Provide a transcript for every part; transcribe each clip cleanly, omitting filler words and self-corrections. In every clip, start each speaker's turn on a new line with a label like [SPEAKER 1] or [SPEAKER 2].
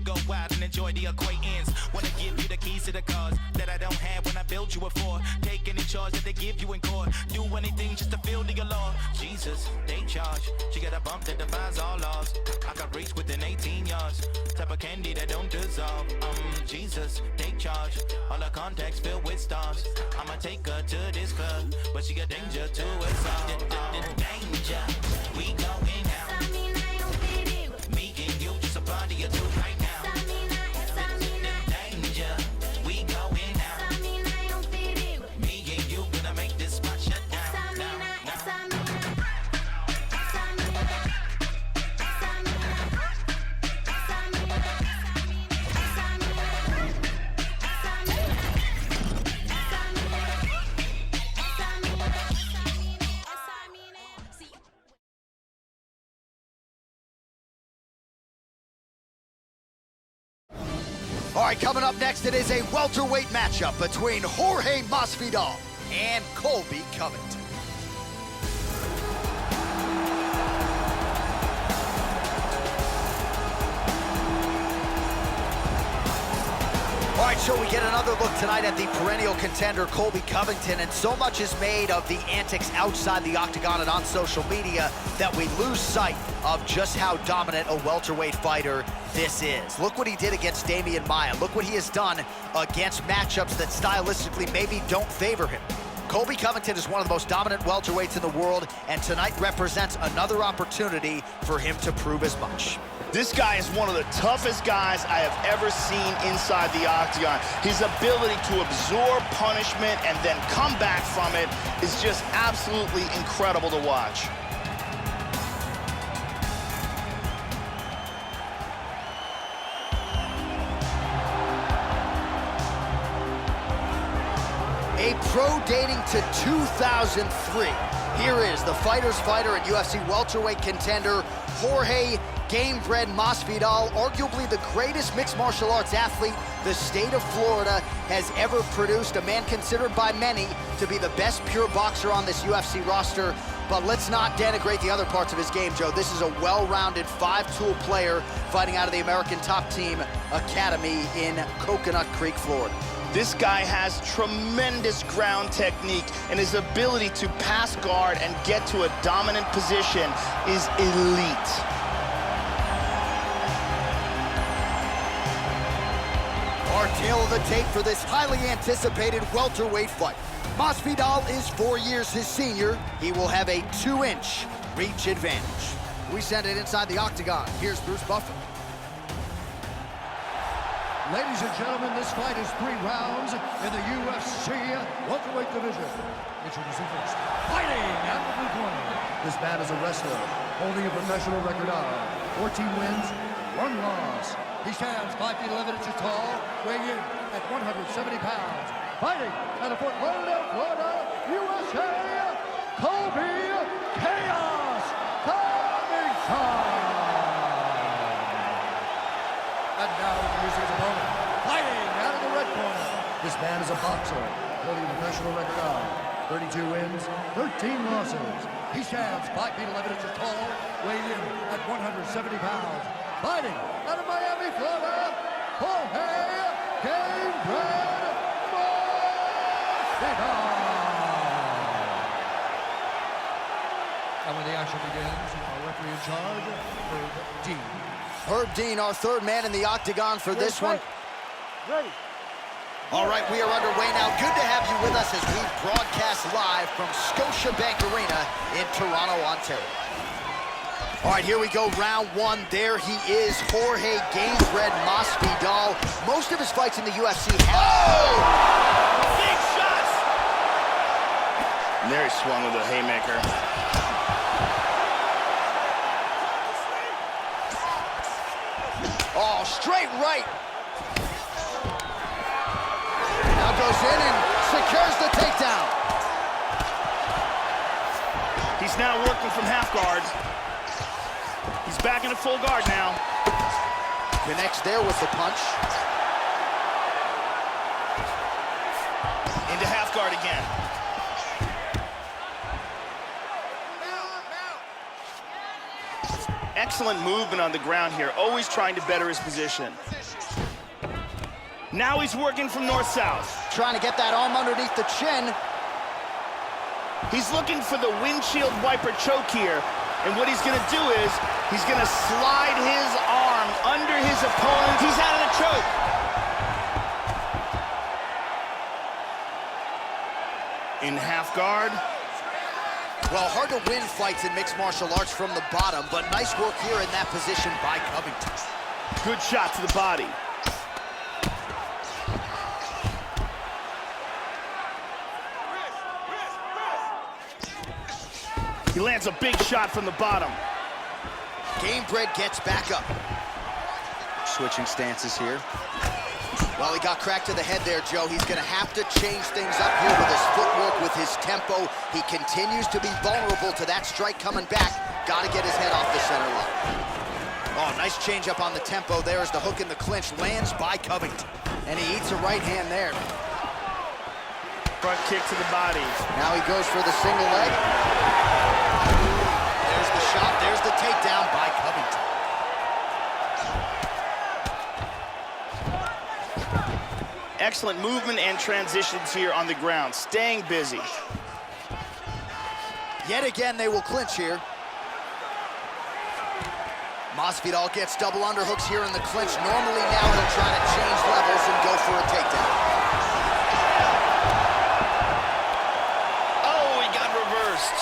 [SPEAKER 1] go out and enjoy the acquaintance. Wanna give you the keys to the cars that I don't have when I build you a four. Take any charge that they give you in court. Do anything just to feel the law. Jesus, they charge. She got a bump that defies all laws. I can reach within 18 yards. Type of candy that don't dissolve. Jesus, they charge. All her contacts filled with stars. I'ma take her to this club, but she got danger to us all. Danger, we going out. Me and you, just a body or two right now. Danger, we going out. Me and you gonna make this spot shut down.
[SPEAKER 2] All right, coming up next, it is a welterweight matchup between Jorge Masvidal and Colby Covington. All right, so we get another look tonight at the perennial contender, Colby Covington, and so much is made of the antics outside the octagon and on social media that we lose sight of just how dominant a welterweight fighter this is. Look what he did against Damian Maia. Look what he has done against matchups that stylistically maybe don't favor him. Colby Covington is one of the most dominant welterweights in the world, and tonight represents another opportunity for him to prove as much.
[SPEAKER 3] This guy is one of the toughest guys I have ever seen inside the octagon. His ability to absorb punishment and then come back from it is just absolutely incredible to watch.
[SPEAKER 2] A pro dating to 2003. Here is the fighter's fighter and UFC welterweight contender, Jorge Gamebred Masvidal, arguably the greatest mixed martial arts athlete the state of Florida has ever produced, a man considered by many to be the best pure boxer on this UFC roster. But let's not denigrate the other parts of his game, Joe. This is a well-rounded five-tool player fighting out of the American Top Team Academy in Coconut Creek, Florida.
[SPEAKER 3] This guy has tremendous ground technique, and his ability to pass guard and get to a dominant position is elite.
[SPEAKER 2] Our tale of the tape for this highly anticipated welterweight fight. Masvidal is 4 years his senior. He will have a 2-inch reach advantage. We send it inside the octagon. Here's Bruce Buffer.
[SPEAKER 4] Ladies and gentlemen, this fight is 3 rounds in the UFC welterweight division. Introducing first, fighting out of the blue corner. This man is a wrestler, holding a professional record of 14 wins, 1 loss. He stands 5 feet 11 inches tall, weighing in at 170 pounds. Fighting out of Fort Lauderdale, Florida, USA, Colby Chaos Covington. And now introducing his opponent, fighting out of the red corner. This man is a boxer, holding a professional record of 32 wins, 13 losses. He stands 5 feet 11 inches tall, weighing in at 170 pounds. Fighting out of Miami, Florida, Jorge Gamebred Masvidal. And when the action begins, our referee in charge, Herb Dean.
[SPEAKER 2] Herb Dean, our third man in the octagon for this one.
[SPEAKER 4] Ready.
[SPEAKER 2] All right, we are underway now. Good to have you with us as we broadcast live from Scotiabank Arena in Toronto, Ontario. All right, here we go, round 1. There he is, Jorge Gamebred Masvidal. Most of his fights in the UFC have...
[SPEAKER 3] Oh! Big shots! And there he swung with a haymaker.
[SPEAKER 2] Oh, straight right. Now goes in and secures the takedown.
[SPEAKER 3] He's now working from half guard. He's back into full guard now.
[SPEAKER 2] Connects there with the punch.
[SPEAKER 3] Into half guard again. Excellent movement on the ground here, always trying to better his position. Now he's working from north-south.
[SPEAKER 2] Trying to get that arm underneath the chin.
[SPEAKER 3] He's looking for the windshield wiper choke here. And what he's gonna do is, he's gonna slide his arm under his opponent. He's out of the choke. In half guard.
[SPEAKER 2] Well, hard to win fights in mixed martial arts from the bottom, but nice work here in that position by Covington.
[SPEAKER 3] Good shot to the body. He lands a big shot from the bottom.
[SPEAKER 2] Gamebred gets back up. Switching stances here. Well, he got cracked to the head there, Joe. He's going to have to change things up here with his footwork, with his tempo. He continues to be vulnerable to that strike coming back. Got to get his head off the center line. Oh, nice change up on the tempo. There is the hook in the clinch. Lands by Covington. And he eats a right hand there.
[SPEAKER 3] Front kick to the body.
[SPEAKER 2] Now he goes for the single leg. There's the shot. There's the takedown by Covington.
[SPEAKER 3] Excellent movement and transitions here on the ground, staying busy.
[SPEAKER 2] Yet again, they will clinch here. Masvidal gets double underhooks here in the clinch. Normally now he'll try to change levels and go for a takedown.
[SPEAKER 3] Oh, he got reversed.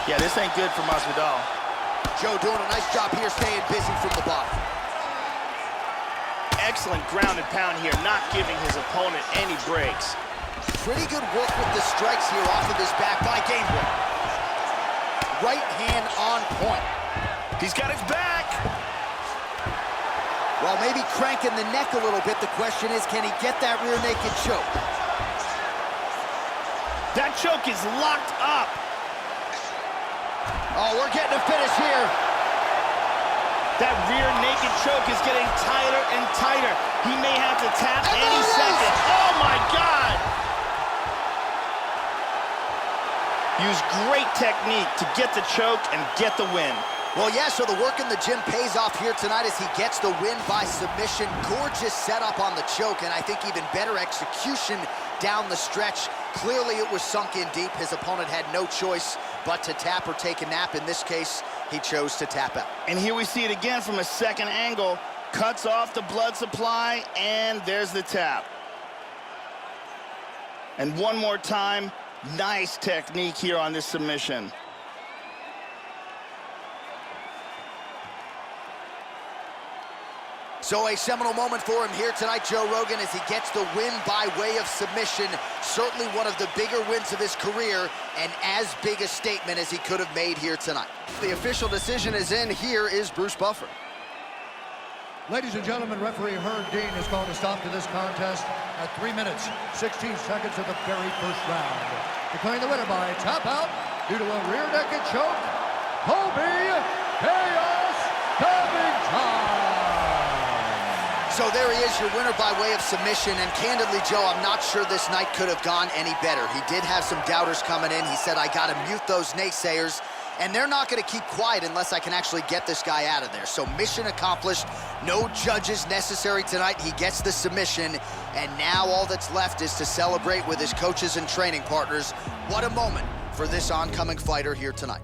[SPEAKER 3] Yeah, this ain't good for Masvidal.
[SPEAKER 2] Joe doing a nice job here, staying busy from the bottom.
[SPEAKER 3] Excellent ground and pound here, not giving his opponent any breaks.
[SPEAKER 2] Pretty good work with the strikes here off of his back by Gamebred. Right hand on point.
[SPEAKER 3] He's got his back.
[SPEAKER 2] Well, maybe cranking the neck a little bit. The question is, can he get that rear naked choke?
[SPEAKER 3] That choke is locked up.
[SPEAKER 2] Oh, we're getting a finish here.
[SPEAKER 3] That rear naked choke is getting tighter and tighter. He may have to tap any second. Oh my God! Use great technique to get the choke and get the win.
[SPEAKER 2] Well, yeah, so the work in the gym pays off here tonight as he gets the win by submission. Gorgeous setup on the choke, and I think even better execution down the stretch. Clearly it was sunk in deep. His opponent had no choice but to tap or take a nap. In this case, he chose to tap out.
[SPEAKER 3] And here we see it again from a second angle. Cuts off the blood supply, and there's the tap. And one more time, nice technique here on this submission.
[SPEAKER 2] So a seminal moment for him here tonight, Joe Rogan, as he gets the win by way of submission. Certainly one of the bigger wins of his career, and as big a statement as he could have made here tonight. The official decision is in. Here is Bruce Buffer.
[SPEAKER 4] Ladies and gentlemen, referee Herb Dean has called a stop to this contest at 3 minutes, 16 seconds of the very first round. Declaring the winner by tap out due to a rear naked choke, Colby Chaos Covington.
[SPEAKER 2] So there he is, your winner by way of submission. And candidly, Joe, I'm not sure this night could have gone any better. He did have some doubters coming in. He said, I got to mute those naysayers. And they're not going to keep quiet unless I can actually get this guy out of there. So mission accomplished. No judges necessary tonight. He gets the submission. And now all that's left is to celebrate with his coaches and training partners. What a moment for this oncoming fighter here tonight.